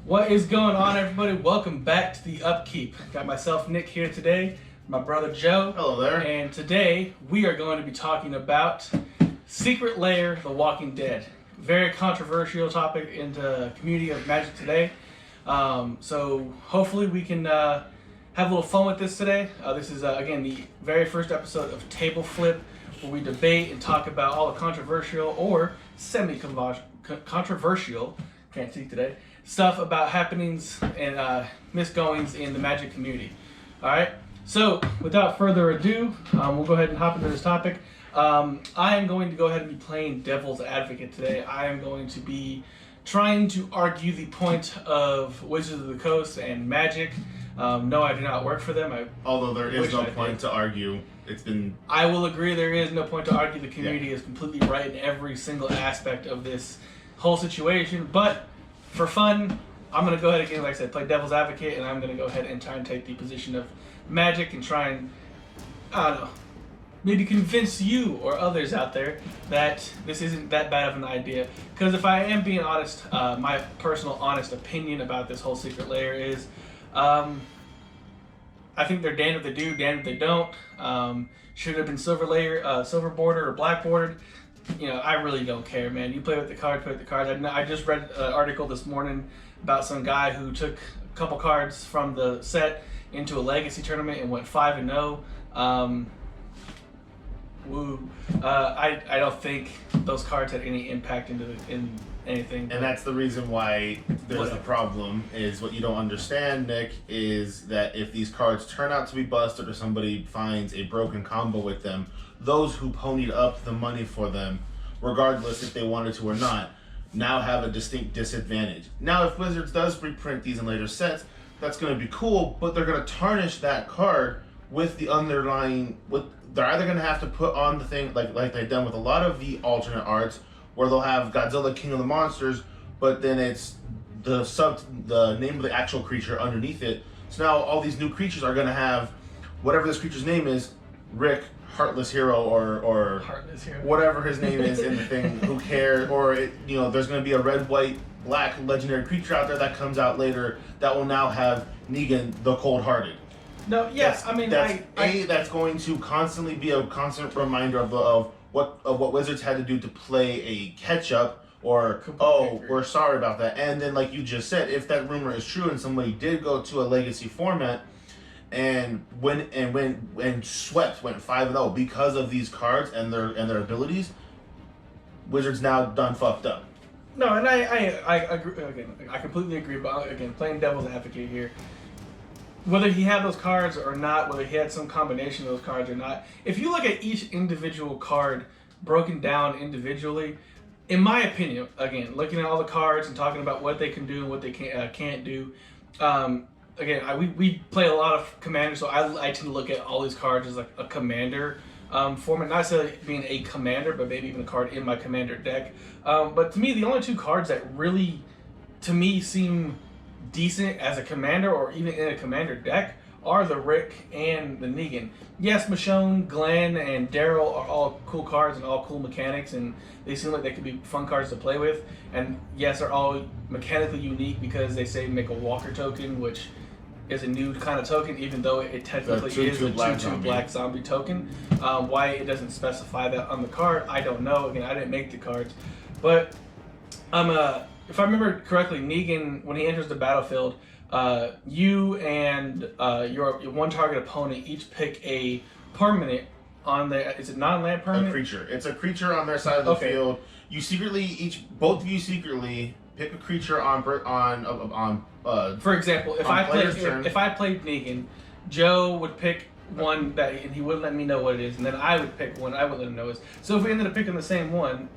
What is going on, everybody? Welcome back to the Upkeep. Got myself, Nick, here today, my brother Joe. Hello there. And today we are going to be talking about Secret Lair, The Walking Dead. Very controversial topic in the community of Magic today. So hopefully we can have a little fun with this today. This is, again, the very first episode of Table Flip, where we debate and talk about all the controversial or semi-controversial, can't speak today, stuff about happenings and misgoings in the Magic community. Alright, so without further ado, we'll go ahead and hop into this topic. I am going to go ahead and be playing devil's advocate today. I am going to be trying to argue the point of Wizards of the Coast and Magic. No, I do not work for them. Although there is no point to argue. It's been... I will agree there is no point to argue. The community is completely right in every single aspect of this whole situation. But for fun, I'm going to go ahead again, like I said, play devil's advocate, and I'm going to go ahead and try and take the position of Magic and try and, I don't know, maybe convince you or others out there that this isn't that bad of an idea. Because if I am being honest, my personal honest opinion about this whole Secret Lair is, I think they're damned if they do, damned if they don't. Should have been silver border or black bordered. You know, I really don't care, man. You play with the cards, play with the cards. I just read an article this morning about some guy who took a couple cards from the set into a legacy tournament and went 5-0. Woo. I don't think those cards had any impact in anything. And that's the reason why there's the problem, is what you don't understand, Nick, is that if these cards turn out to be busted or somebody finds a broken combo with them, those who ponied up the money for them, regardless if they wanted to or not, now have a distinct disadvantage. Now, if Wizards does reprint these in later sets, that's going to be cool, but they're going to tarnish that card with the underlying... They're either going to have to put on the thing, like they've done with a lot of the alternate arts, where they'll have Godzilla, King of the Monsters, but then it's the name of the actual creature underneath it. So now all these new creatures are going to have whatever this creature's name is, Rick, Heartless Hero, or Heartless Hero, whatever his name is in the thing. Who cares? Or there's going to be a red, white, black legendary creature out there that comes out later that will now have Negan, the Cold-Hearted. No, yes, That's going to constantly be a constant reminder of what Wizards had to do to play a catch-up, or we're sorry about that. And then, like you just said, if that rumor is true and somebody did go to a legacy format and went 5-0 because of these cards and their abilities, Wizards now done fucked up. No, and I agree. Again, I completely agree. But again, playing devil's advocate here, whether he had those cards or not, whether he had some combination of those cards or not, if you look at each individual card broken down individually, in my opinion, again, looking at all the cards and talking about what they can do and what they can't do, again, we play a lot of Commander, so I tend to look at all these cards as like a Commander format, not necessarily being a Commander, but maybe even a card in my Commander deck. But to me, the only two cards that really, to me, seem decent as a Commander or even in a Commander deck are the Rick and the Negan. Yes, Michonne, Glenn, and DARYL are all cool cards and all cool mechanics, and they seem like they could be fun cards to play with. And yes, they're all mechanically unique because they say make a Walker token, which is a new kind of token, even though it technically is a 2/2 black zombie token. Why it doesn't specify that on the card, I don't know. Again, I didn't make the cards, but if I remember correctly, Negan, when he enters the battlefield, you and your one target opponent each pick a permanent on the... Is it non-land permanent? A creature. It's a creature on their side of the field. You both of you secretly pick a creature on. For example, if I played Negan, Joe would pick one that, and he wouldn't let me know what it is, and then I would pick one I would let him know it is. So if we ended up picking the same one,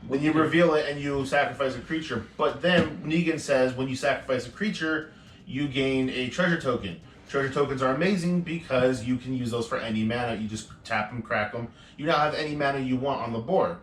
when you reveal it and you sacrifice a creature. But then Negan says when you sacrifice a creature, you gain a treasure token. Treasure tokens are amazing because you can use those for any mana. You just tap them, crack them. You now have any mana you want on the board.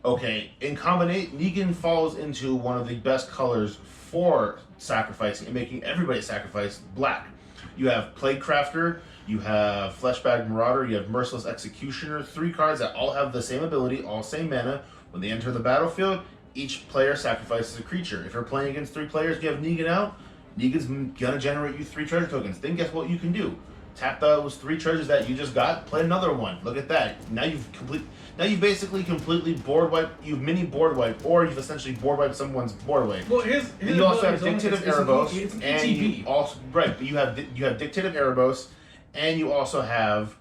Okay, in combination, Negan falls into one of the best colors for sacrificing and making everybody sacrifice: black. You have Plague Crafter, you have Fleshbag Marauder, you have Merciless Executioner. 3 cards that all have the same ability, all same mana. When they enter the battlefield, each player sacrifices a creature. If you're playing against 3 players, you have Negan out. Negan's gonna generate you 3 treasure tokens. Then guess what you can do? Tap those 3 treasures that you just got. Play another one. Look at that. Now you've basically completely board wiped. You've mini board wiped, or you've essentially board wiped someone's board wipe. Well, his you also have Dictative Erebos, it's an and ETB. you also right. But you have Dictative Erebos, and you also have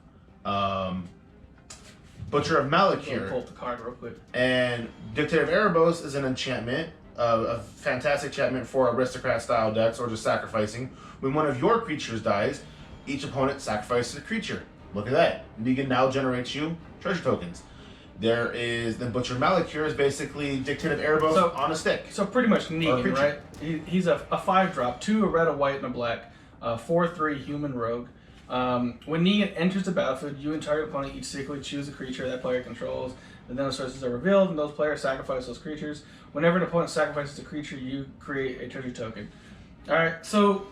Butcher of Malakir. Pull up the card real quick. And Dictative Erebos is an enchantment, a fantastic enchantment for aristocrat style decks, or just sacrificing. When one of your creatures dies, each opponent sacrifices a creature. Look at that. Negan now generates you treasure tokens. There is the Butcher of Malakir is basically Dictative Erebos on a stick. So pretty much Negan, right? He's a 5-drop, 2 a red, a white, and a black, 4/3 human rogue. When Negan enters the battlefield, you and target opponent each secretly choose a creature that player controls. The then sources are revealed, and those players sacrifice those creatures. Whenever an opponent sacrifices a creature, you create a treasure token. All right, so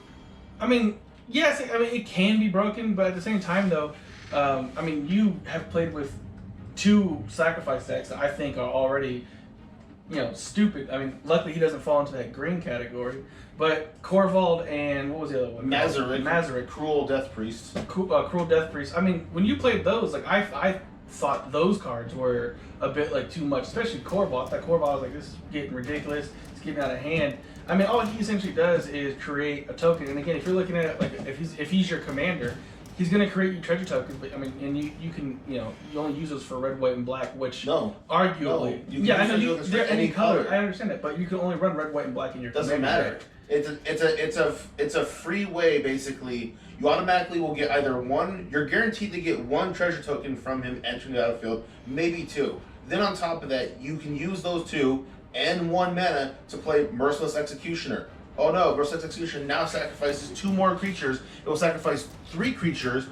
I mean, yes, I mean it can be broken, but at the same time, though, I mean you have played with 2 sacrifice decks that I think are already, stupid. I mean, luckily he doesn't fall into that green category. But Corvald and what was the other one? Mazarik. Cruel Death Priest. Cruel Death Priest. I mean, when you played those, like I thought those cards were a bit like too much, especially Corvald. That Corvald was like, this is getting ridiculous. It's getting out of hand. I mean, all he essentially does is create a token. And again, if you're looking at it like if he's your commander, he's going to create you treasure tokens. But I mean, and you can you only use those for red, white, and black, which arguably I know they're any color. I understand that, but you can only run red, white, and black in your doesn't commander matter. deck. It's a free way, basically. You automatically will get either one. You're guaranteed to get 1 treasure token from him entering the battlefield, maybe 2. Then on top of that, you can use those 2 and 1 mana to play Merciless Executioner. Oh no, Merciless Executioner now sacrifices 2 more creatures. It will sacrifice 3 creatures,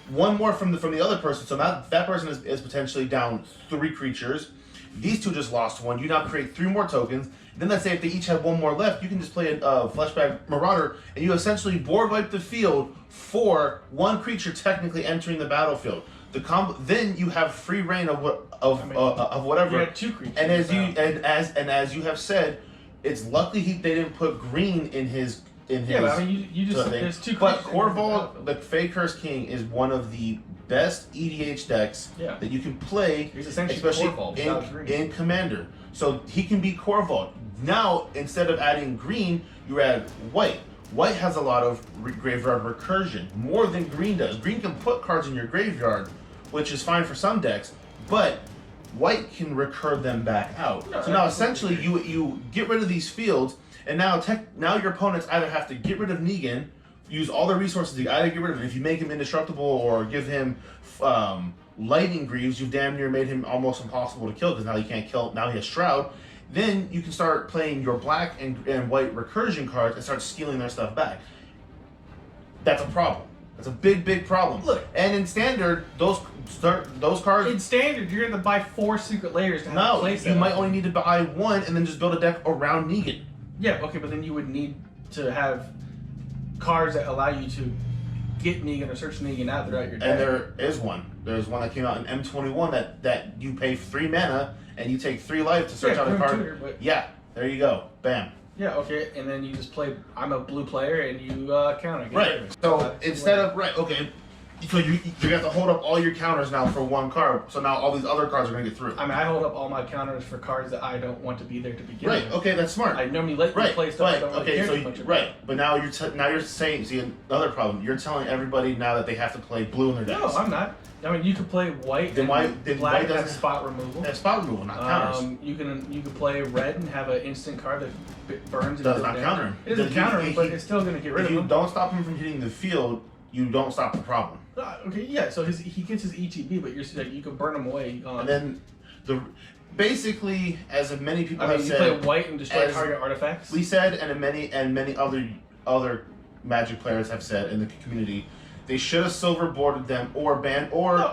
1 more from the other person. So now that person is potentially down 3 creatures. These 2 just lost 1. You now create 3 more tokens. Then let's say if they each have 1 more left, you can just play a Fleshbag Marauder, and you essentially board wipe the field for 1 creature technically entering the battlefield. Then you have free reign of whatever. You had 2 creatures. And as you have said, it's lucky they didn't put green in his. Yeah, but I mean you just there's 2 creatures. But Corvald, the Fey Curse King, is one of the best EDH decks that you can play, especially in Commander. So he can be Corvald. Now, instead of adding green, you add white. White has a lot of graveyard recursion, more than green does. Green can put cards in your graveyard, which is fine for some decks, but white can recur them back out. So now, essentially, you get rid of these fields, and now your opponents either have to get rid of Negan, use all their resources to either get rid of him. If you make him indestructible or give him Lightning Greaves, you've damn near made him almost impossible to kill because now he can't kill. Now he has Shroud. Then you can start playing your black and white recursion cards and start stealing their stuff back. That's a problem. That's a big problem. Look, and in Standard, those cards. In Standard, you're going to buy 4 secret layers to have a place. You might only need to buy 1 and then just build a deck around Negan. Yeah, okay, but then you would need to have cards that allow you to get Negan or search Negan out throughout your deck. And there is one. There's one that came out in M21 that you pay 3 mana and you take 3 life to search out a card. Tutor, yeah, there you go. Bam. Yeah, okay, and then you just play, I'm a blue player, and you counter. Right. So instead of, so you have to hold up all your counters now for 1 card. So now all these other cards are going to get through. I mean, I hold up all my counters for cards that I don't want to be there to begin with. Right. Okay, that's smart. I normally let you play stuff I don't want to care too much about. But now you're saying, see, another problem. You're telling everybody now that they have to play blue in their decks. No, I'm not. I mean, you could play white. Then black white doesn't has spot removal? Have spot removal, not counters. You can play red and have an instant card that burns. Does not counter him. It doesn't counter him, but it's still going to get rid of him. If you don't stop him from hitting the field, you don't stop the problem. Okay, yeah. So he gets his ETB, but you can burn him away. And then basically, as many people have said, you play white and destroy target artifacts. We said, and many other Magic players have said in the community, they should have silver boarded them or banned look,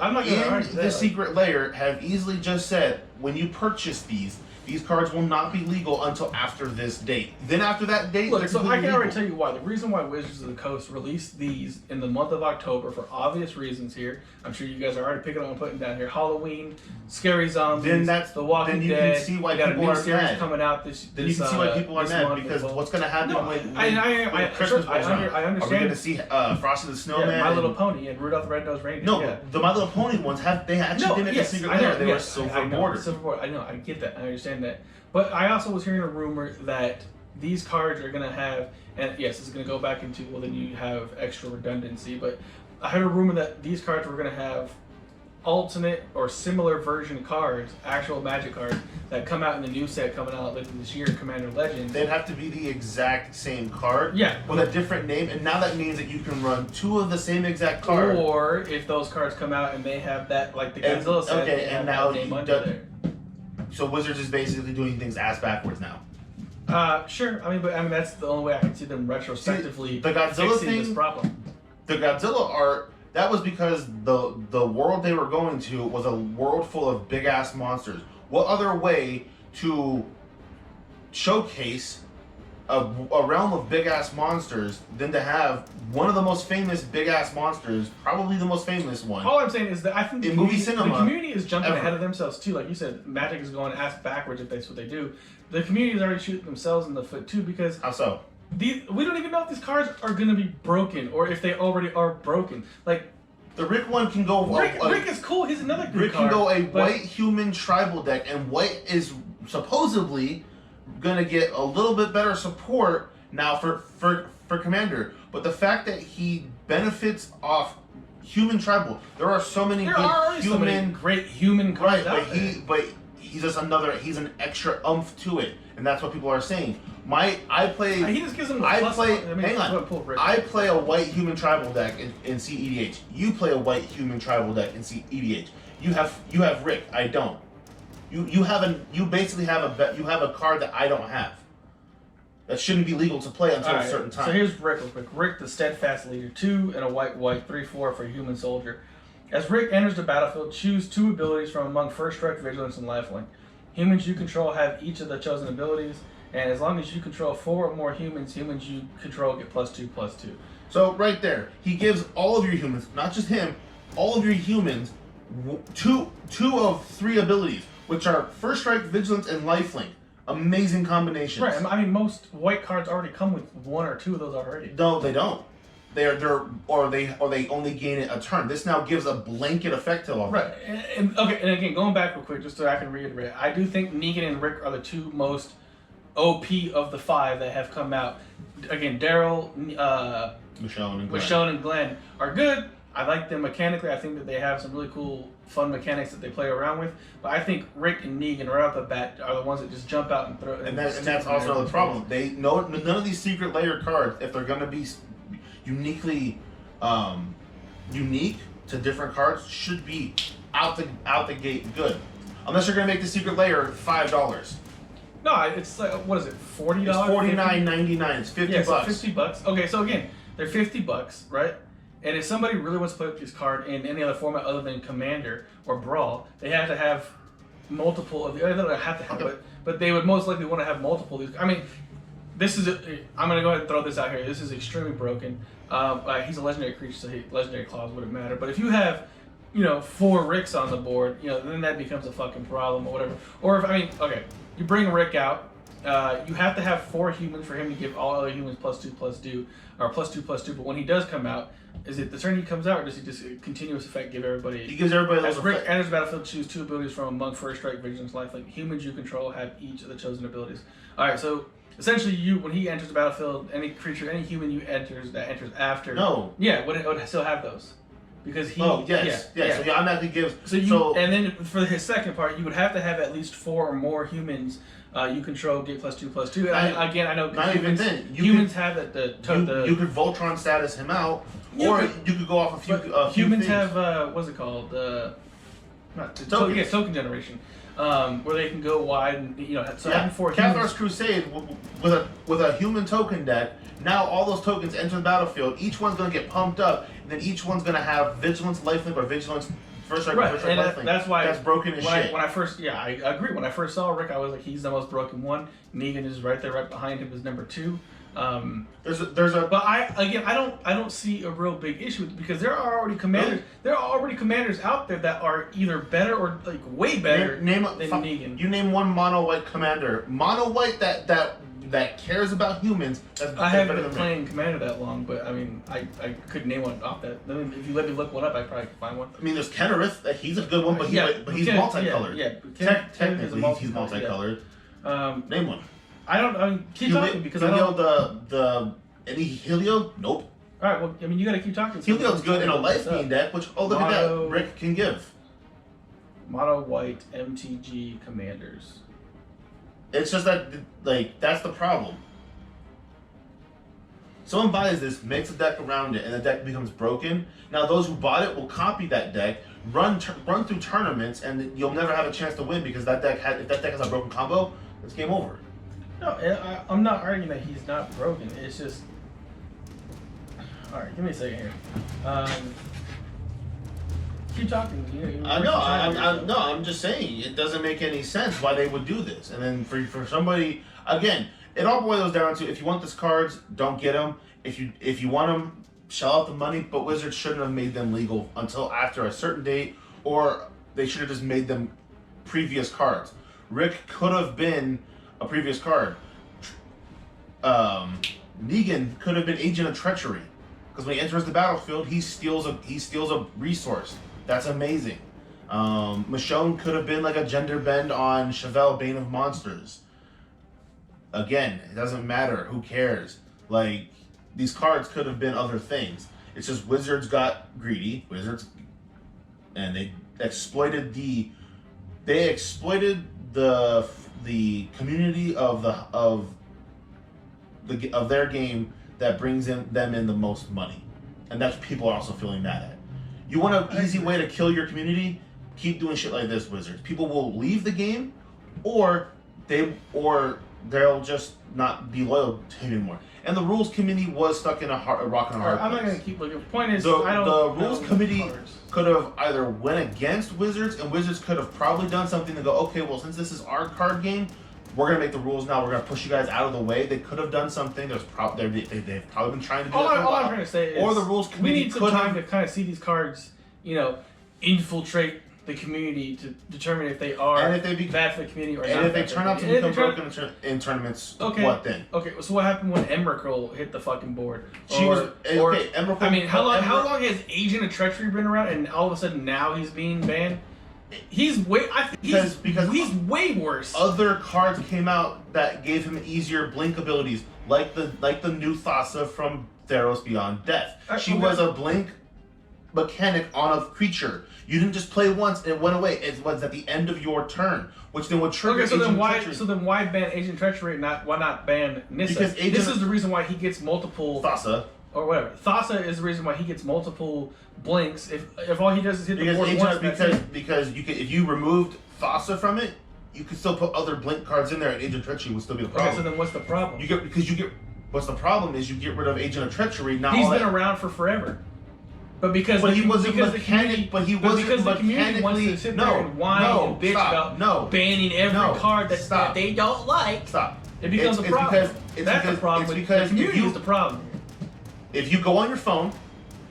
I'm not gonna argue the secret layer have easily just said when you purchase these, these cards will not be legal until after this date. Then after that date, look, they're so I completely can already legal. tell you why. The reason why Wizards of the Coast released these in the month of October for obvious reasons here. I'm sure you guys are already picking up and putting down here. Halloween, Scary Zombies, Then that's The Walking then you Dead. can see why we got a people new are series mad. coming out this. Then you can see why people are this mad month because as well. what's going to happen No, when I Christmas rolls around? I understand. Are we going to see Frosty the Snowman? Yeah, My Little Pony and Rudolph the Red-Nosed Reindeer. No, yeah. the My Little Pony ones they actually didn't get Secret Lair. They were silver bordered. Silver border. I know. I get that. I understand that. But I also was hearing a rumor that these cards are going to have, and yes, this is going to go back into, well, then you have extra redundancy. But I heard a rumor that these cards were going to have alternate or similar version cards, actual Magic cards that come out in the new set coming out later this year, Commander Legends. They'd have to be the exact same card, Yeah, with a different name, and now that means that you can run two of the same exact card. Or if those cards come out and they have that, like the Godzilla set, okay, they have and now that name you under do- there. So Wizards is basically doing things ass backwards now. Sure. I mean, that's the only way I can see them retrospectively the Godzilla fixing thing, this problem. The Godzilla art, that was because the world they were going to was a world full of big ass monsters. What other way to showcase a realm of big ass monsters than to have one of the most famous big ass monsters, probably the most famous one? All I'm saying is that I think the In movie community, cinema, the community is jumping ever. ahead of themselves too. Like you said, Magic is going ass backwards if that's what they do. The community is already shooting themselves in the foot too because How so? we don't even know if these cards are going to be broken or if they already are broken. Like The Rick one can go. Rick is cool. He's another good Rick card. can go a but- white human tribal deck, and white is supposedly gonna get a little bit better support now for Commander. But the fact that he benefits off human tribal, there are so many There good are already so many human great human cards out there. but he's just he's an extra umph to it, and that's what people are saying. He just gives them the plus one. I mean, hang on. pull Rick. I play a white human tribal deck in CEDH. You play a white human tribal deck in CEDH. You have Rick. I don't. You basically have a card that I don't have. That shouldn't be legal to play until a certain time. So here's Rick real quick. Rick, the Steadfast Leader, 2 and a white 3/4 for a human soldier. As Rick enters the battlefield, choose 2 abilities from among First Strike, Vigilance, and Lifelink. Humans you control have each of the chosen abilities, and as long as you control 4 or more humans you control get +2/+2. So right there, he gives all of your humans, not just him, all of your humans, two of 3 abilities, which are First Strike, Vigilance, and Lifelink. Amazing combinations. Right. I mean, most white cards already come with 1 or 2 of those already. No, they don't. They only gain it a turn. This now gives a blanket effect to all of them. Right. And again, going back real quick, just so I can reiterate, I do think Negan and Rick are the 2 most OP of the 5 that have come out. Again, DARYL, Michonne and Glenn are good. I like them mechanically. I think that they have some really cool, fun mechanics that they play around with. But I think Rick and Negan right off the bat are the ones that just jump out and throw. And that's also another problem. None of these secret layer cards, if they're gonna be uniquely unique to different cards, should be out the gate good. Unless you're gonna make the secret layer $5. No, it's like, what is it, $40? It's $49.99. It's $50. Yeah, so $50. Okay, so again, they're $50, right? And if somebody really wants to play with this card in any other format other than Commander or Brawl, they have to have multiple of the. They don't have to have it, but they would most likely want to have multiple of these. I mean, this is. I'm gonna go ahead and throw this out here. This is extremely broken. He's a legendary creature, so legendary clause wouldn't matter. But if you have, 4 Ricks on the board, then that becomes a fucking problem or whatever. Or you bring Rick out. You have to have 4 humans for him to give all other humans +2/+2 or +2/+2. But when he does come out, is it the turn he comes out, or does he just continuous effect give everybody? He gives everybody those As Rick effects. enters the battlefield, choose 2 abilities from among First Strike, Vigilance, Lifelink. Humans you control have each of the chosen abilities. All right, so essentially, when he enters the battlefield, any creature, any human that enters after. No. Yeah, would still have those. Because he. Oh yes, yeah. So he automatically gives. And then for his second part, you would have to have at least 4 or more humans you control get +2/+2. And I know not humans, even then. humans have it. You could Voltron status him out, or you could go off a few. Humans few things. have what's it called? Token generation. Where they can go wide and so having 4 Cathar's humans. Crusade with a human token deck. Now all those tokens enter the battlefield. Each one's gonna get pumped up, and then each one's gonna have Vigilance, Lifelink, or Vigilance First strike, first strike, lifelink. That's why that's broken as shit. When I first, I agree. When I first saw Rick, I was like, he's the most broken one. Negan is right there, right behind him, is number 2. But I don't see a real big issue with it because there are already commanders. Really? There are already commanders out there that are either better or like way better than Negan. You name one mono white commander, mono white that cares about humans. I haven't been playing Commander that long, but I mean, I couldn't name one off that. I mean, if you let me look one up, I probably could find one. I mean, there's Kennerith. He's a good one, but he's multicolored. Technically, he's multicolored. Name one. Keep talking because any Helio? Nope. All right, well, I mean, you got to keep talking. Helio's good in a life gain deck, which look at that, Rick can give. Mono white MTG commanders. It's just that, that's the problem. Someone buys this, makes a deck around it, and the deck becomes broken. Now, those who bought it will copy that deck, run through tournaments, and you'll never have a chance to win because if that deck has a broken combo, it's game over. No, I'm not arguing that he's not broken. It's just... Alright, give me a second here. Keep talking. I'm just saying it doesn't make any sense why they would do this. And then for somebody, again, it all boils down to if you want these cards, don't get them. If you want them, shell out the money. But Wizards shouldn't have made them legal until after a certain date, or they should have just made them previous cards. Rick could have been a previous card. Negan could have been Agent of Treachery because when he enters the battlefield, he steals a resource. That's amazing. Michonne could have been like a gender bend on Chevelle, Bane of Monsters. Again, it doesn't matter. Who cares? Like, these cards could have been other things. It's just Wizards got greedy. And they exploited the community of their game that brings them in the most money, and that's people are also feeling mad at. You want an easy way to kill your community? Keep doing shit like this, Wizards. People will leave the game, or they'll just not be loyal to him anymore. And the rules committee was stuck in a rock and a hard place. I'm not going to keep looking. The point is, the rules committee could have either went against Wizards, and Wizards could have probably done something to go, okay, well, since this is our card game, we're going to make the rules now. We're going to push you guys out of the way. They could have done something. They've probably been trying to do that for a while. All I'm trying to say is, or the rules committee we need some time to kind of see these cards, infiltrate the community to determine if they are bad for the community or not. And if they turn out to become broken in tournaments, what then? Okay, so what happened when Emrakul hit the fucking board? Emrakul. I mean, how long has Agent of Treachery been around, and all of a sudden now he's being banned? He's way worse. Other cards came out that gave him easier blink abilities, like the new Thassa from Theros Beyond Death. She was a blink mechanic on a creature. You didn't just play once and it went away. It was at the end of your turn, which then would trigger. Okay, so then why ban Agent Treachery? Why not ban Nissa? Because this is the reason why he gets multiple Thassa. Or whatever. Thassa is the reason why he gets multiple blinks. If all he does is hit the board once, because if you removed Thassa from it, you could still put other blink cards in there, and Agent of Treachery would still be the problem. Okay, so then what's the problem? What's the problem is you get rid of Agent of Treachery. Now he's been around for forever. But because the community wants to sit there and whine and bitch about banning every card that they don't like, it becomes a problem. That's the problem. The community is the problem. If you go on your phone,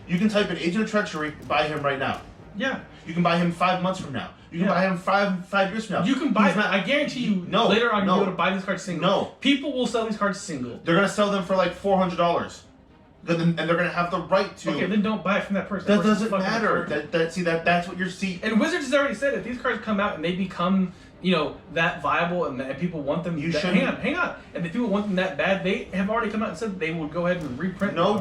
you can type in Agent of Treachery, buy him right now. Yeah. You can buy him 5 months from now. You can buy him five years from now. You can buy them. I guarantee you later on you'll be able to buy these cards single. No. People will sell these cards single. They're going to sell them for like $400. And they're going to have the right to. Okay, then don't buy it from that person. That doesn't matter. That's what you're seeing. And Wizards has already said if these cards come out and they become, that viable and people want them. Hang on. And if people want them that bad, they have already come out and said they will go ahead and reprint. No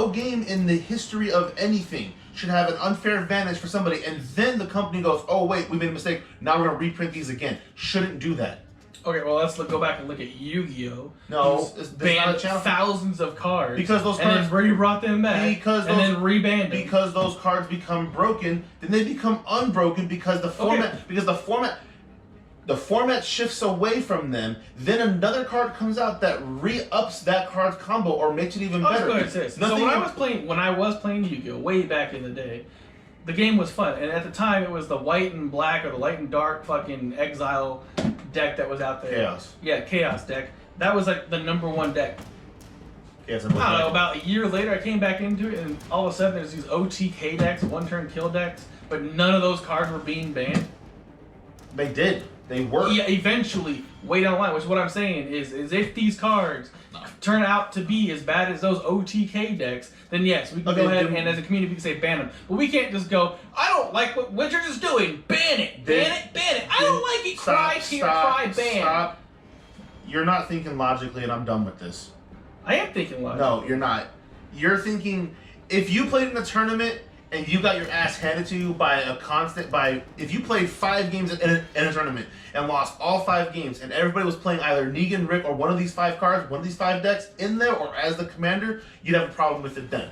game in the history of anything should have an unfair advantage for somebody, and then the company goes, "Oh wait, we made a mistake. Now we're going to reprint these again." Shouldn't do that. Okay, well, let's go back and look at Yu-Gi-Oh! No, banned thousands of cards. Because those cards... And then re-brought them back. And then rebanned them. Because those cards become broken, then they become unbroken because the format... Okay. Because the format shifts away from them, then another card comes out that re-ups that card's combo or makes it even better. So when I was playing Yu-Gi-Oh! Way back in the day, the game was fun, and at the time it was the white and black or the light and dark fucking Exile deck that was out there. Chaos. Yeah, Chaos deck. That was like the #1 deck. Yes, I don't know, about a year later I came back into it, and all of a sudden there's these OTK decks, one-turn kill decks, but none of those cards were being banned. They did. They were. Yeah, eventually, way down the line, which what I'm saying is if these cards turn out to be as bad as those OTK decks, then yes, we can go ahead and as a community we can say ban them. But we can't just go, I don't like what Wizards is doing, ban it, ban it, ban it. I don't like it, cry, ban. Stop. You're not thinking logically, and I'm done with this. I am thinking logically. No, you're not. You're thinking, if you played in a tournament and you got your ass handed to you by if you played 5 games in a tournament and lost all 5 games, and everybody was playing either Negan, Rick, or one of these 5 cards, one of these 5 decks in there, or as the commander, you'd have a problem with it then.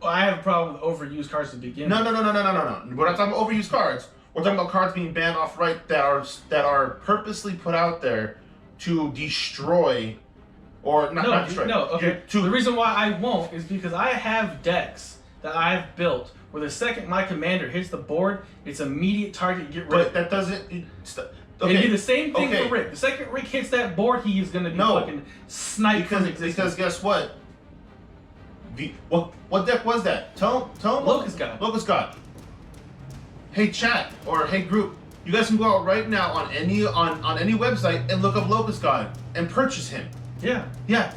Well, I have a problem with overused cards to begin with. No. We're not talking about overused cards. We're talking about cards being banned outright that are purposely put out there to destroy, or not destroy. No, okay. The reason why I won't is because I have decks that I've built where the second my commander hits the board, it's immediate target, get rid of it. But that doesn't... Okay. It'd be the same thing for Rick. The second Rick hits that board, he is going to be fucking sniped from existence. Because guess what? What deck was that? Tell him. Locust God. Locust God. Hey chat, or hey group, you guys can go out right now on any website and look up Locust God and purchase him. Yeah. Yeah.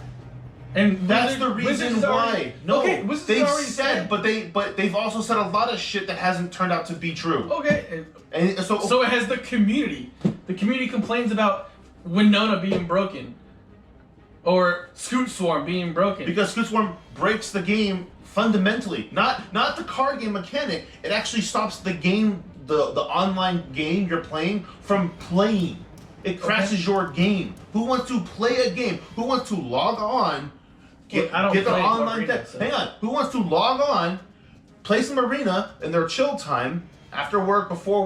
And that's the reason why. No, they've said, but they've also said a lot of shit that hasn't turned out to be true. Okay. And so it has the community. The community complains about Winona being broken. Or Scoot Swarm being broken. Because Scoot Swarm breaks the game fundamentally. Not the card game mechanic. It actually stops the game, the online game you're playing from playing. It crashes your game. Who wants to play a game? Who wants to log on? Get the online deck. So. Hang on. Who wants to log on, play some arena in their chill time, after work, before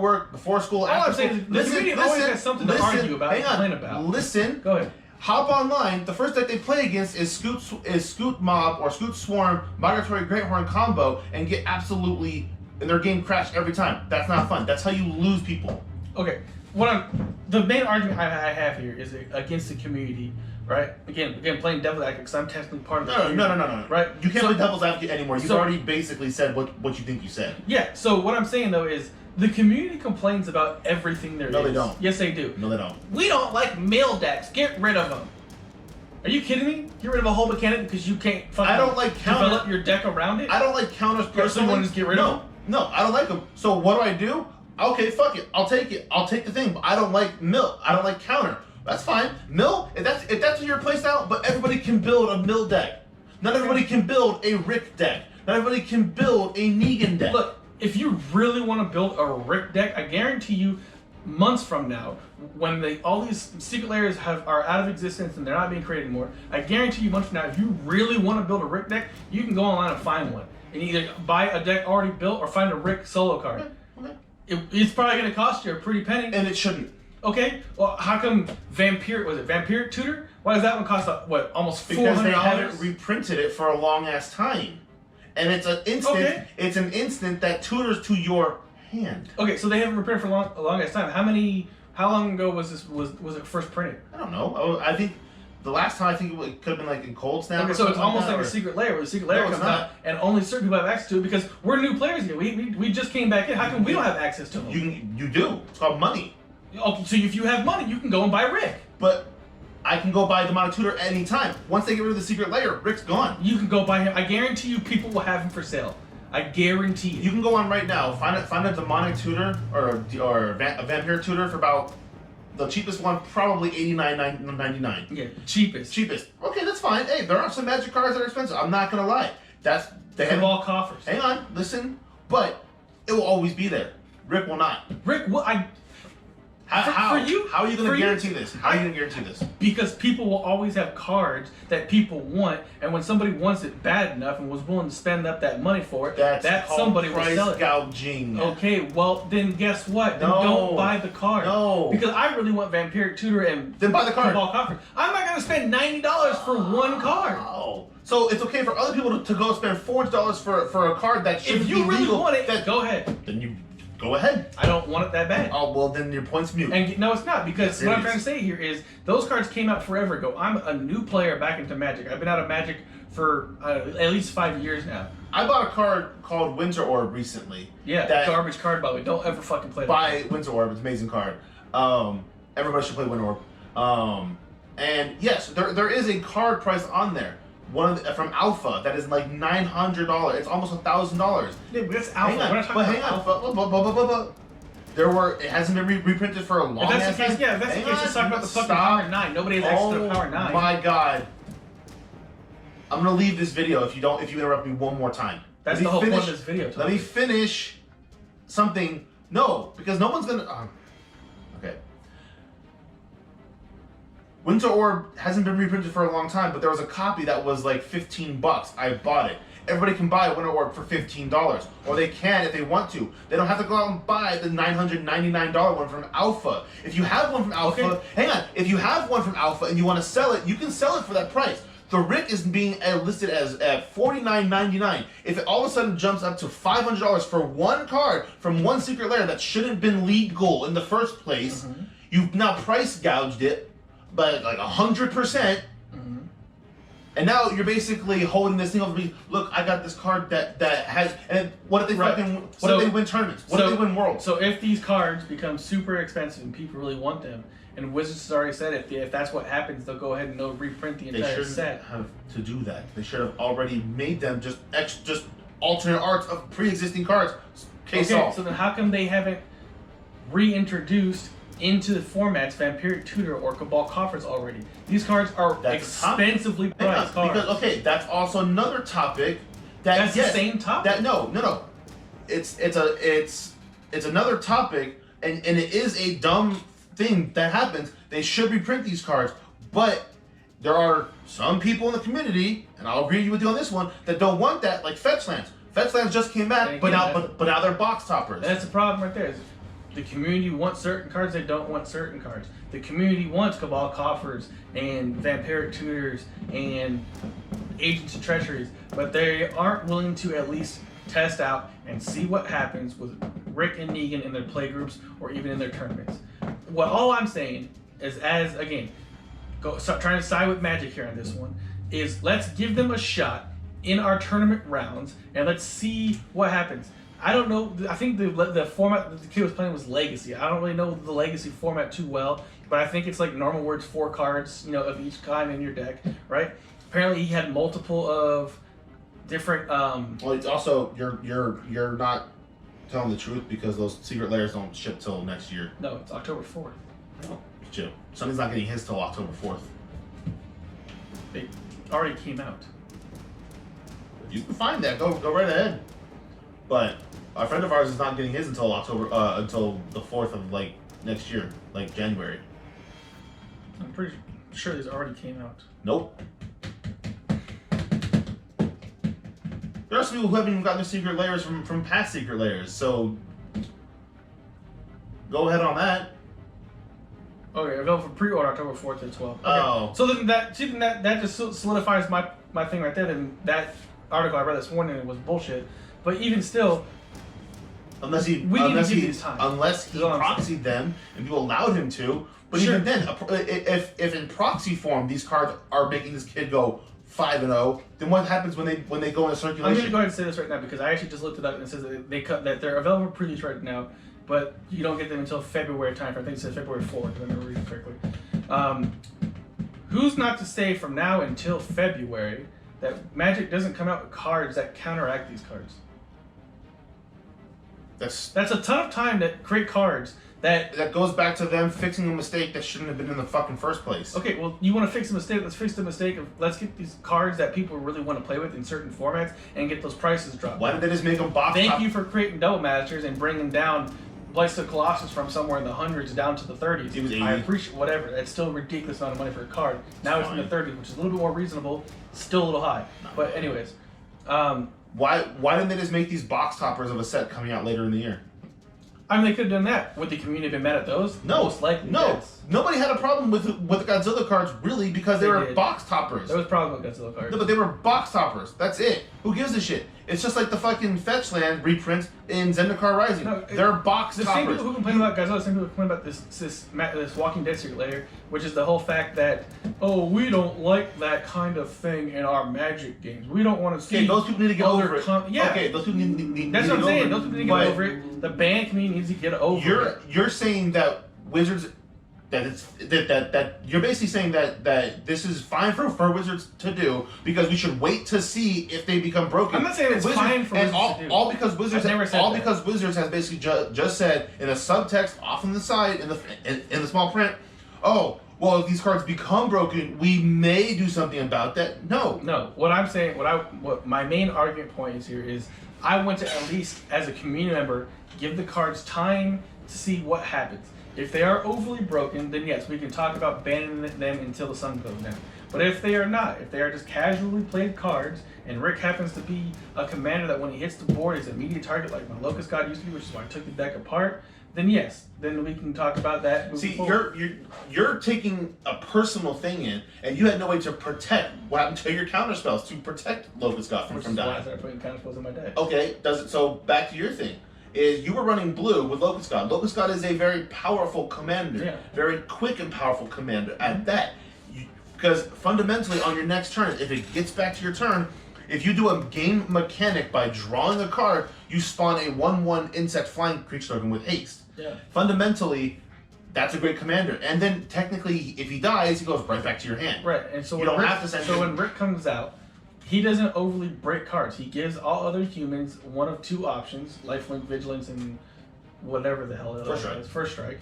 school, after school? The community always has something to argue about and complain about. Listen. Go ahead. Hop online. The first deck they play against is Scoot Mob or Scoot Swarm Migratory Greathorn combo and get absolutely in their game crashed every time. That's not fun. That's how you lose people. Okay. The main argument I have here is against the community, right? Again, playing devil's advocate because I'm technically part of the community. No. Right? You can't play devil's advocate anymore. You've already basically said what you think you said. Yeah. So what I'm saying though is the community complains about everything there is. No, they don't. Yes, they do. No, they don't. We don't like mill decks. Get rid of them. Are you kidding me? Get rid of a whole mechanic because you can't develop your deck around it? I don't like counters personally. Want to just get rid of them? No, I don't like them. So what do? Okay, fuck it. I'll take it. I'll take the thing. But I don't like mill. I don't like counter. That's fine. Mill, if that's your playstyle, but everybody can build a mill deck. Not everybody can build a Rick deck. Not everybody can build a Negan deck. Look, if you really want to build a Rick deck, I guarantee you, months from now, when all these secret layers are out of existence and they're not being created anymore, I guarantee you, months from now, if you really want to build a Rick deck, you can go online and find one, and either buy a deck already built or find a Rick solo card. Okay. It's probably going to cost you a pretty penny. And it shouldn't. Okay, well, how come Vampire Tutor? Why does that one cost, almost $400? Because they haven't reprinted it for a long-ass time. And it's an instant, It's an instant that tutors to your hand. Okay, so they haven't reprinted for a long-ass time. How long ago was it first printed? I don't know. I think the last time, it could have been like in Cold Snap. Okay, so it's almost like a secret layer where the secret layer comes out and only certain people have access to it because we're new players here. We just came back in. How come we don't have access to them? You do. It's called money. Okay, so if you have money, you can go and buy Rick. But I can go buy Demonic Tutor anytime. Once they get rid of the secret layer, Rick's gone. You can go buy him. I guarantee you people will have him for sale. I guarantee you. You can go on right now, find a Demonic Tutor or a Vampire Tutor for about the cheapest one, probably $89.99. Yeah, cheapest. Okay, that's fine. Hey, there are some Magic cards that are expensive. I'm not gonna lie. They have all coffers. Hang on, listen. But it will always be there. Rick will not. Rick, How are you going to guarantee this? How are you going to guarantee this? Because people will always have cards that people want, and when somebody wants it bad enough and was willing to spend up that money for it, that somebody will sell it. Gouging. Okay, well then guess what? Then don't buy the card. No. Because I really want Vampiric Tutor and then buy the card. I'm not going to to spend $90 for one card. Oh. So it's okay for other people to go spend $40 for a card that shouldn't be legal. If you really want it, go ahead. Then you go ahead. I don't want it that bad. Oh, well, then your point's mute. And no, it's not, because Yes, what I'm trying to say here is those cards came out forever ago. I'm a new player back into Magic. I've been out of Magic for at least 5 years now. I bought a card called Winter Orb recently. Yeah, that garbage card, by the way. Don't ever fucking play that. Buy Winter Orb. It's an amazing card. Everybody should play Winter Orb. And yes, there is a card price on there. From Alpha that is like $900. It's almost $1,000. Yeah, but that's Alpha. We're not talking about Alpha. It hasn't been reprinted for a long time. If that's the case, yeah, if that's the case, just talk about the fucking Power 9. Nobody has access to the Power 9. Oh my god. I'm gonna leave this video if you interrupt me one more time. That's the whole point of this video. Let me finish something. No, because no one's gonna. Okay. Winter Orb hasn't been reprinted for a long time, but there was a copy that was like $15. I bought it. Everybody can buy Winter Orb for $15, or they can if they want to. They don't have to go out and buy the $999 one from Alpha. If you have one from Alpha, hang on. If you have one from Alpha and you want to sell it, you can sell it for that price. The Rick is being listed as at $49.99. If it all of a sudden jumps up to $500 for one card from one secret lair that shouldn't have been legal in the first place, you've now price gouged it by like 100%. And now you're basically holding this thing over me. Look, I got this card that has. And what if they fucking? What if they win tournaments? What if they win worlds? So if these cards become super expensive and people really want them, and Wizards has already said if that's what happens, they'll go ahead and they'll reprint the entire set. They shouldn't have to do that. They should have already made them just alternate arts of pre-existing cards. Case solved. So then how come they haven't reintroduced into the formats Vampiric Tutor or Cabal Coffers already? These cards are expensively priced cards. Because that's also another topic. That's the same topic. No. It's another topic, and it is a dumb thing that happens. They should reprint these cards, but there are some people in the community, and I'll agree with you on this one, that don't want that, like Fetchlands. Fetchlands just came back, but now they're box toppers. That's the problem right there. Is the community wants certain cards, they don't want certain cards. The community wants Cabal Coffers and Vampiric Tutors and Agents of Treacheries, but they aren't willing to at least test out and see what happens with Rick and Negan in their playgroups or even in their tournaments. All I'm saying is, stop trying to side with Magic here on this one, is let's give them a shot in our tournament rounds and let's see what happens. I don't know. I think the format that the kid was playing was Legacy. I don't really know the Legacy format too well, but I think it's like normal words, 4 cards, of each kind in your deck, right? Apparently, he had multiple of different. Well, it's also you're not telling the truth because those secret layers don't ship till next year. No, it's October 4th. No, chill. Somebody's not getting his till October 4th. They already came out. You can find that. Go right ahead. But a friend of ours is not getting his until until the 4th of like next year, like January. I'm pretty sure these already came out. Nope. There are some people who haven't even gotten their secret layers from past secret layers, so go ahead on that. Okay, available for pre-order October 4th and 12th. Okay. Oh. So then that just solidifies my thing right there. Then that article I read this morning was bullshit. But even still, unless he proxied them and people allowed him to. But even then, if in proxy form these cards are making this kid go 5-0, then what happens when they go into circulation? I'm gonna go ahead and say this right now because I actually just looked it up and it says that they're available for pre-release right now, but you don't get them until February time. I think it says February 4th. If I remember reading correctly. Who's not to say from now until February that Magic doesn't come out with cards that counteract these cards? That's a ton of time to create cards that goes back to them fixing a mistake that shouldn't have been in the fucking first place. Okay, well, you want to fix a mistake? Let's fix the mistake of let's get these cards that people really want to play with in certain formats and get those prices dropped. Why did they just make them box? Thank you for creating Double Masters and bringing down Blessed of Colossus from somewhere in the hundreds down to the 30s. It was 80. I appreciate whatever. It's still a ridiculous amount of money for a card. Now it's in the 30s, which is a little bit more reasonable. Still a little high, but anyways. Why didn't they just make these box toppers of a set coming out later in the year? I mean, they could have done that. Would the community have been mad at those? No. Most likely, No. yes. Nobody had a problem with the Godzilla cards, really, because they were did. box toppers. There was a problem with Godzilla cards. No, but they were box toppers. That's it. Who gives a shit? It's just like the fucking Fetchland reprints in Zendikar Rising. No, they're box the toppers. same people who complain about Godzilla, the same people who complain about this Walking Dead secret layer, which is the whole fact that, oh, we don't like that kind of thing in our Magic games. We don't want to see. Okay, those people need to get over it. Yeah. Okay, those people need That's to what I'm get saying. over Those it. people need to get over it. The band community needs to get over it. You're saying that Wizards, that you're basically saying that this is fine for Wizards to do because we should wait to see if they become broken. I'm not saying it's fine for Wizards to do. All because Wizards because Wizards has basically just said in a subtext off on the side in the small print, oh, well, if these cards become broken, we may do something about that. No. What I'm saying, what my main argument point is here is, I want to at least, as a community member, give the cards time to see what happens. If they are overly broken, then yes, we can talk about banning them until the sun goes down. But if they are not, if they are just casually played cards, and Rick happens to be a commander that when he hits the board is an immediate target like my Locust God used to be, which is why I took the deck apart, then yes, then we can talk about that. See, you're taking a personal thing in, and you had no way to protect what happened to your counter spells to protect Locust God from dying. I started putting counter spells in my deck. Okay, so back to your thing. Is you were running blue with Locust God. Locust God is a very powerful commander, very quick and powerful commander at that. Because fundamentally, on your next turn, if it gets back to your turn, if you do a game mechanic by drawing a card, you spawn a 1/1 insect flying creature token with haste. Yeah. Fundamentally, that's a great commander. And then technically, if he dies, he goes right back to your hand. Right, and so you don't have to send him. when Rick comes out, he doesn't overly break cards. He gives all other humans one of two options: lifelink, vigilance, and whatever the hell it is. First strike.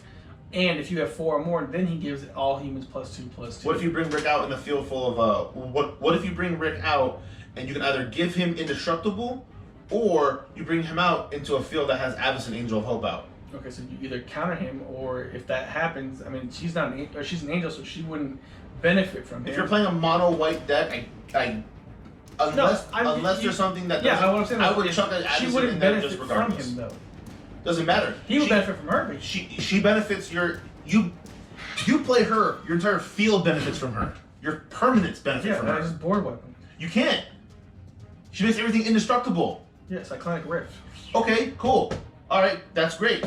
And if you have 4 or more, then he gives all humans +2/+2. What if you bring Rick out in the field full of what if you bring Rick out and you can either give him indestructible, or you bring him out into a field that has Abyss and Angel of Hope out? Okay, so you either counter him, or if that happens, I mean, she's not an, or she's an angel, so she wouldn't benefit from him. If you're playing a mono white deck, unless there's something that what I'm saying, I would chuck an she Abyss wouldn't in there benefit just from regardless. him though. Doesn't matter. He would benefit from her. But she benefits you play her. Your entire field benefits from her. Your permanents benefit from her. Yeah, that's just board weapon. You can't. She makes everything indestructible. Yeah, Cyclonic Rift. Okay, cool. All right, that's great.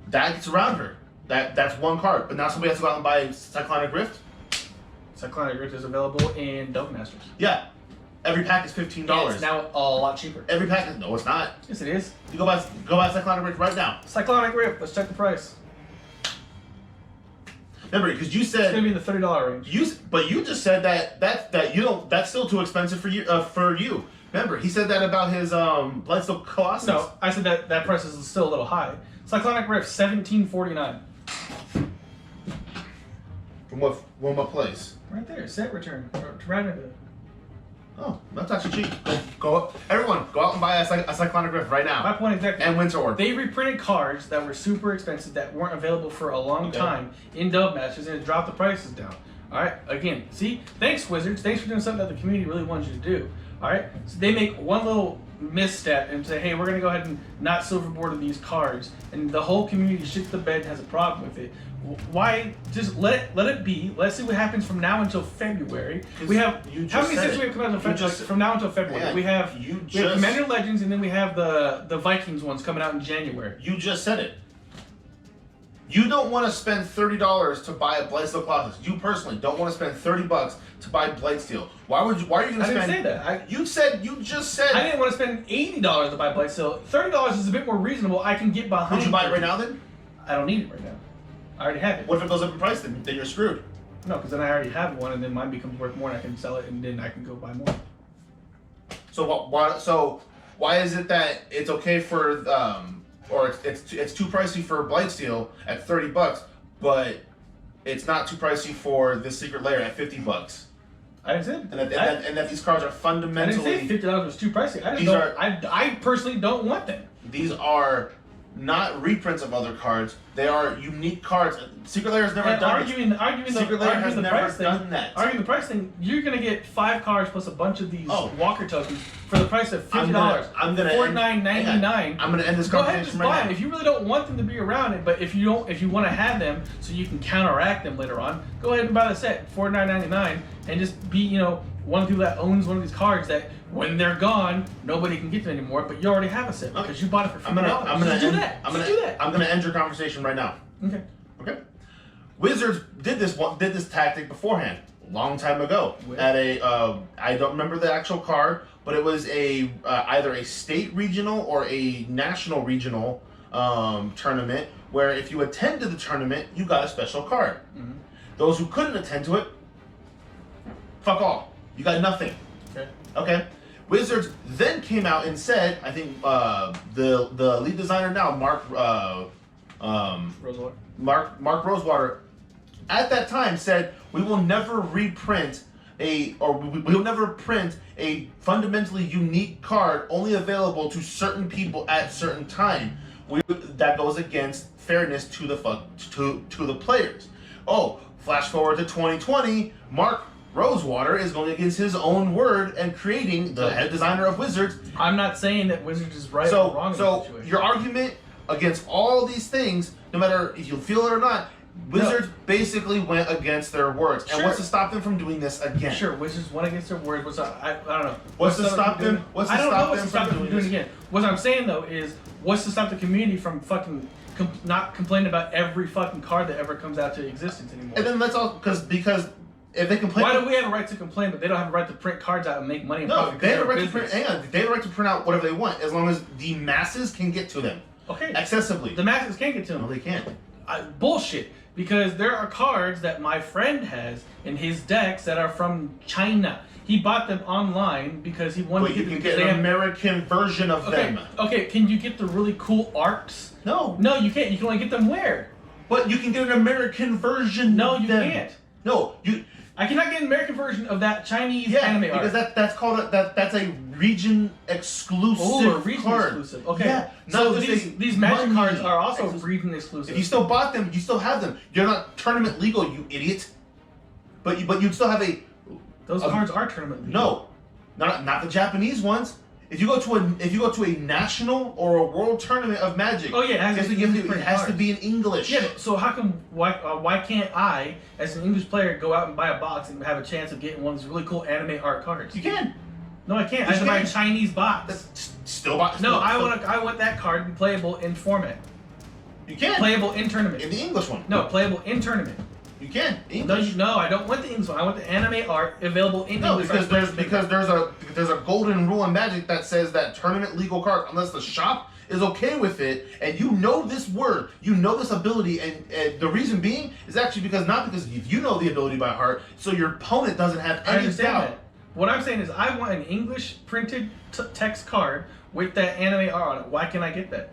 That gets around her. That's one card. But now somebody has to go out and buy Cyclonic Rift? Cyclonic Rift is available in Duck Masters. Yeah. Every pack is $15. And it's now a lot cheaper. Every pack is... No, it's not. Yes, it is. You go buy Cyclonic Rift right now. Cyclonic Rift. Let's check the price. Remember, because you said... It's going to be in the $30 range. But you just said that you don't... That's still too expensive for you. Remember, he said that about his Blightsteel Colossus. No, I said that price is still a little high. Cyclonic Rift, $17.49. From what place? Right there, set return. Right into it. Oh, that's actually cheap. Everyone, go out and buy a Cyclonic Rift right now. My point exactly. And Winter Orb. They reprinted cards that were super expensive that weren't available for a long time in Dub Masters, and it dropped the prices down. Alright, again, see? Thanks, Wizards. Thanks for doing something that the community really wants you to do. Alright? So they make one little misstep and say, hey, we're going to go ahead and not silverboard these cards, and the whole community shits the bed and has a problem with it. Why just let it be? Let's see what happens from now until February. We have how many sets we have coming out from now until February? Man, we have Commander Legends, and then we have the Vikings ones coming out in January. You just said it. You don't want to spend $30 to buy a Blightsteel Colossus. You personally don't want to spend $30 to buy Blightsteel. Why are you going to spend? I didn't say that. You just said. I didn't want to spend $80 to buy Blightsteel. $30 is a bit more reasonable. I can get behind. Would you buy it right now then? I don't need it right now. I already have it. What if it goes up in price? Then you're screwed. No, because then I already have one, and then mine becomes worth more, and I can sell it, and then I can go buy more. So why is it that it's okay for or it's too pricey for Blightsteel at $30, but it's not too pricey for this secret layer at $50? I didn't say that. And that these cards are fundamentally. I didn't say $50 was too pricey. I personally don't want them. These are not reprints of other cards. They are unique cards. Secret Lair has never done arguing Secret Lair has the never price done thing, that. Arguing the price thing, you're gonna get 5 cards plus a bunch of these Walker tokens for the price of $50. I'm gonna $49.99. I'm gonna end this Go ahead, conversation it's right fine. now. If you really don't want them to be around it, but if you want to have them so you can counteract them later on, go ahead and buy the set, $49.99, and just be one of the people that owns one of these cards that when they're gone, nobody can get them anymore. But you already have a set because you bought it for $50. I'm gonna end your conversation right now. Okay. Okay. Wizards did this tactic beforehand, a long time ago. At a I don't remember the actual card, but it was a either a state regional or a national regional tournament where if you attended the tournament, you got a special card. Mm-hmm. Those who couldn't attend to it, fuck all. You got nothing. Okay. Wizards then came out and said, I think the lead designer now, Mark Rosewater, at that time said, we will never reprint we will never print a fundamentally unique card only available to certain people at certain time. That goes against fairness to the players. Oh, flash forward to 2020, Mark Rosewater is going against his own word and creating the head designer of Wizards. I'm not saying that Wizards is right or wrong in this situation. Your argument against all these things, no matter if you feel it or not, Wizards basically went against their words. And what's to stop them from doing this again? Sure, Wizards went against their word. I don't know. What's to stop them? What's to stop them from doing this again? What I'm saying though is, what's to stop the community from fucking not complaining about every fucking card that ever comes out to existence anymore? And then let's all because if they complain, why do we have a right to complain, but they don't have a right to print cards out and make money? No, they have a right to print. Hang on, they have a right to print out whatever they want as long as the masses can get to them. Okay. Accessibly. The masses can't get to them. No, they can't. Bullshit. Because there are cards that my friend has in his decks that are from China. He bought them online because he wanted to get them. But you can get an American version of them. Okay, can you get the really cool arcs? No. No, you can't. You can only get them where? But you can get an American version of them. No, you can't. No, I cannot get an American version of that Chinese anime art. Because that's a region exclusive card. Exclusive. Okay. Yeah. So these Magic cards are also region exclusive. If you still bought them, you still have them. You're not tournament legal, you idiot. But you'd still have those cards are tournament legal. No, not the Japanese ones. If you go to a national or a world tournament of Magic, it has to be in English. Yeah. So how come why can't I, as an English player, go out and buy a box and have a chance of getting one of these really cool anime art cards? You can. No, I can't. I have to buy a Chinese box. I want that card to be playable in format. You can. Playable in tournament. In the English one. No, playable in tournament. You can. English. No, I don't want the English one. I want the anime art available in English. Because there's a golden rule in Magic that says that tournament legal card, unless the shop is okay with it, and you know this word, you know this ability, and the reason being is actually not because you know the ability by heart, so your opponent doesn't have any doubt. That. What I'm saying is I want an English printed text card with that anime art on it. Why can't I get that?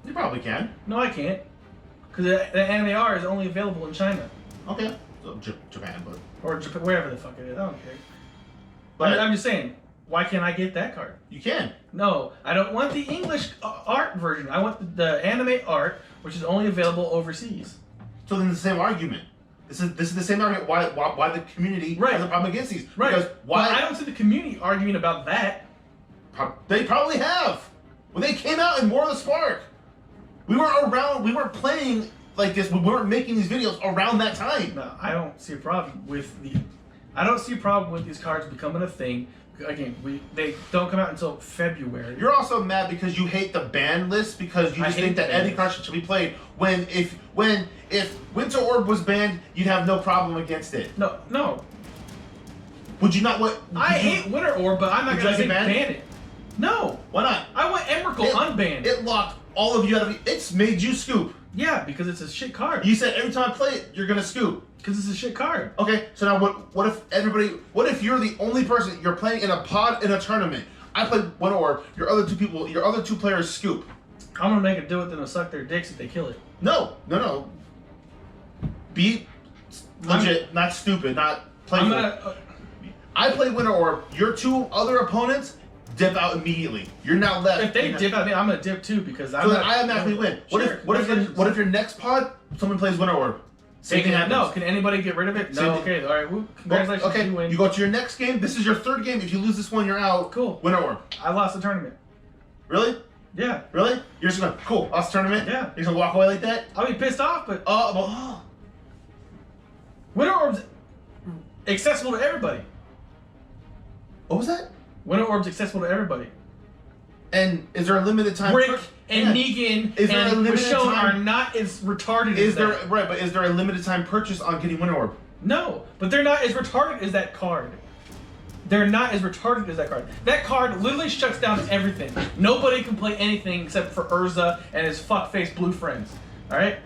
You probably can. No, I can't. Because the anime art is only available in China. Okay. So Japan, but... Or Japan, wherever the fuck it is. I don't care. But I'm just saying, why can't I get that card? You can. No, I don't want the English art version. I want the anime art, which is only available overseas. So then the same argument. This is the same argument why the community has a problem against these. Right. Because why? Well, I don't see the community arguing about that. They probably have. When they came out in War of the Spark, we weren't playing like this. We weren't making these videos around that time. No, I don't see a problem with these cards becoming a thing. Again, they don't come out until February. You're also mad because you hate the ban list because you just think that any card should be played. When if Winter Orb was banned, you'd have no problem against it. No. Would you not? I hate Winter Orb, but I'm not gonna say ban it. No. Why not? I want Emrakul unbanned. It locked all of you out of it. It's made you scoop. Yeah, because it's a shit card. You said every time I play it, you're gonna scoop. Because it's a shit card. Okay, so now what if you're the only person you're playing in a pod in a tournament? I play one orb, your other two players scoop. I'm gonna make a deal with them to suck their dicks if they kill it. No. Be legit, not stupid, not playful. I play Winter Orb. Your two other opponents dip out immediately. You're now left. If they dip out, I mean, I'm gonna dip too because so then I automatically win. What if your next pod someone plays winter orb? Same thing happens. No, can anybody get rid of it? No. Okay. All right. Well, congratulations. Okay. You win. You go to your next game. This is your third game. If you lose this one, you're out. Cool. Winter orb. I lost the tournament. Really? Yeah. Really? You're just gonna cool. Lost the tournament. Yeah. You're gonna walk away like that? I'll be pissed off, but Winter Orb's accessible to everybody. What was that? Winter Orb's accessible to everybody. And is there a limited time? Rick and Negan and Michonne are not as retarded as that. Right, but is there a limited time purchase on getting Winter Orb? No, but they're not as retarded as that card. They're not as retarded as that card. That card literally shuts down everything. Nobody can play anything except for Urza and his fuckface blue friends. Alright?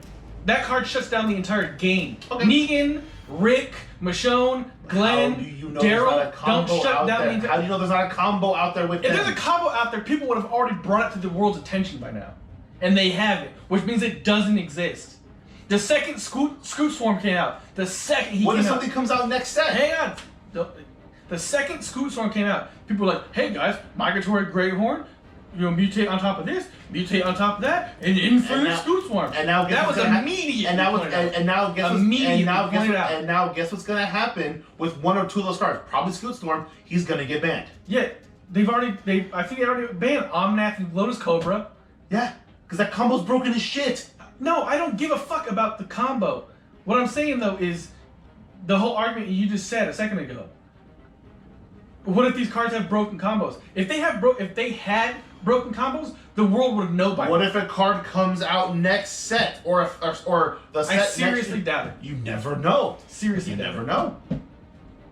That card shuts down the entire game. Okay. Negan, Rick, Michonne, Glenn, DARYL don't shut down the entire... How do you know there's not a combo out there with them? If there's a combo out there, people would have already brought it to the world's attention by now. And they haven't, which means it doesn't exist. The second Scoot Swarm came out, the second he What came if something comes out next set? Hang on. The second Scoot Swarm came out, people were like, hey guys, Migratory Greathorn, mutate on top of this, mutate on top of that, and infinite Scoot Swarm. And now that was immediate. And now guess what's gonna happen with one or two of those cards? Probably Scoot Storm. He's gonna get banned. Yeah, I think they already banned Omnath and Lotus Cobra. Yeah, because that combo's broken as shit. No, I don't give a fuck about the combo. What I'm saying though is the whole argument you just said a second ago. What if these cards have broken combos? If they had broken combos, the world would know by now. What if a card comes out next set, or the set? I seriously doubt it. You never know. Seriously, you never know.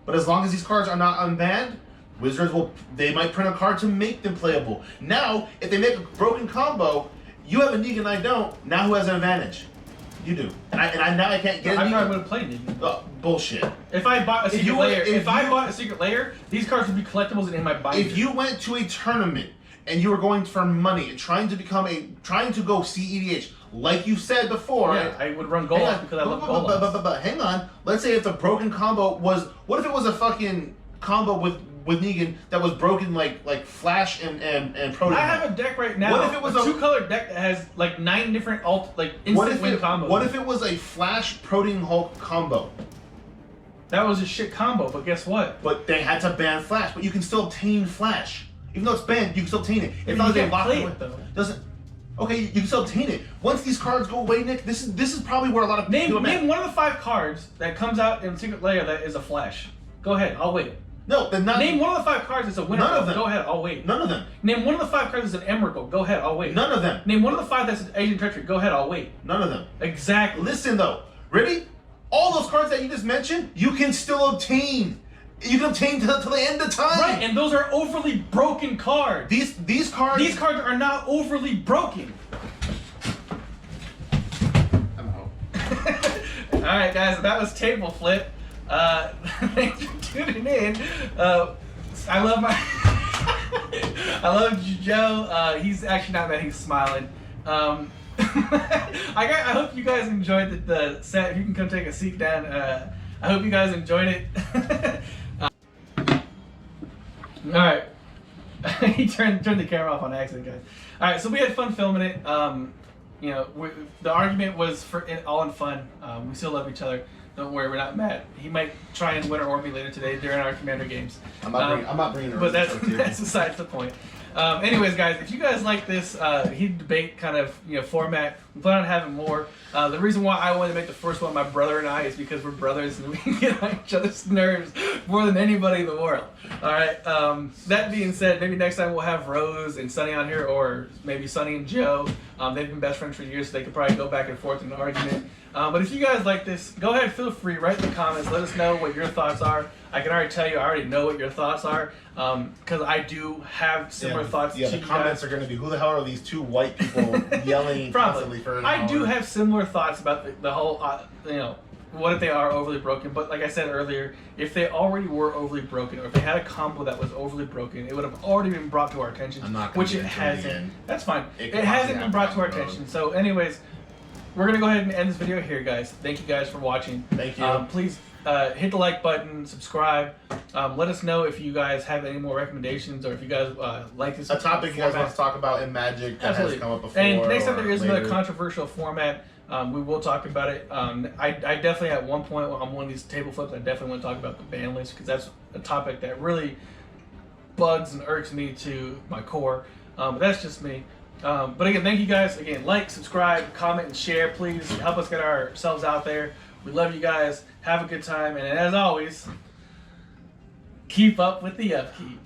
But as long as these cards are not unbanned, Wizards they might print a card to make them playable. Now, if they make a broken combo, you have a Negan, I don't. Now who has an advantage? You do. And I can't get. I probably would have played Negan. Bullshit. If I bought a secret layer, if I bought a secret layer, these cards would be collectibles and in my binder. If you went to a tournament and you were going for money and trying to go CEDH, like you said before, yeah, I would run Golos because I love Golos. But hang on, let's say if the broken combo was, what if it was a fucking combo with Negan that was broken like Flash and Proto? I have a deck right now. What if it was a two-color deck that has like 9 different instant win combos? What if it was a Flash Protean Hulk combo? That was a shit combo, but guess what? But they had to ban Flash, but you can still obtain Flash. Even though it's banned, you can still obtain it. If not, they lock it though. Okay, you can still obtain it. Once these cards go away, Nick, this is probably where a lot of people name one of the 5 cards that comes out in Secret Lair that is a Flash. Go ahead, I'll wait. No, then not. Name one of the 5 cards that's a winner. None of them. Go ahead, I'll wait. None of them. Name one of the 5 cards that's an Emrakul. Go ahead, I'll wait. None of them. Name one of the 5 that's an Agent Treachery. Go ahead, I'll wait. None of them. Exactly. Listen though, ready? All those cards that you just mentioned, you can still obtain. You can obtain till the end of time. Right, and those are overly broken cards. These cards. These cards are not overly broken. I'm out. All right, guys, that was Table Flip. Thanks for tuning in. I love I love Joe. He's actually not mad. He's smiling. I hope you guys enjoyed the set. If you can come take a seat down. I hope you guys enjoyed it. All right. He turned the camera off on accident, guys. All right, so we had fun filming it. You know, the argument was all in fun. We still love each other. Don't worry, we're not mad. He might try and win or orb me later today during our Commander games. I'm not bringing her. But that's besides the point. Anyways, guys, if you guys like this heated debate kind of format, we plan on having more. The reason why I wanted to make the first one, my brother and I, is because we're brothers and we can get on each other's nerves more than anybody in the world. All right. That being said, maybe next time we'll have Rose and Sunny on here, or maybe Sunny and Joe. They've been best friends for years, so they could probably go back and forth in an argument. But if you guys like this, go ahead, feel free, write in the comments, let us know what your thoughts are. I can already tell you, I already know what your thoughts are, because I do have similar thoughts to you guys. The comments are going to be, who the hell are these 2 white people yelling constantly for an hour? I do have similar thoughts about the whole, what if they are overly broken, but like I said earlier, if they already were overly broken, or if they had a combo that was overly broken, it would have already been brought to our attention, which it hasn't. That's fine. It hasn't been brought to our attention. So anyways, we're going to go ahead and end this video here, guys. Thank you guys for watching. Thank you. Please hit the like button, subscribe, Let us know if you guys have any more recommendations or if you guys like this. A topic you guys want to talk about in Magic that has come up before. And next time there is later. another controversial format, we will talk about it. I definitely at one point on one of these table flips, I definitely want to talk about the ban list because that's a topic that really bugs and irks me to my core. But that's just me. But again, thank you guys. Again, like, subscribe, comment, and share. Please help us get ourselves out there. We love you guys. Have a good time. And as always, keep up with the upkeep.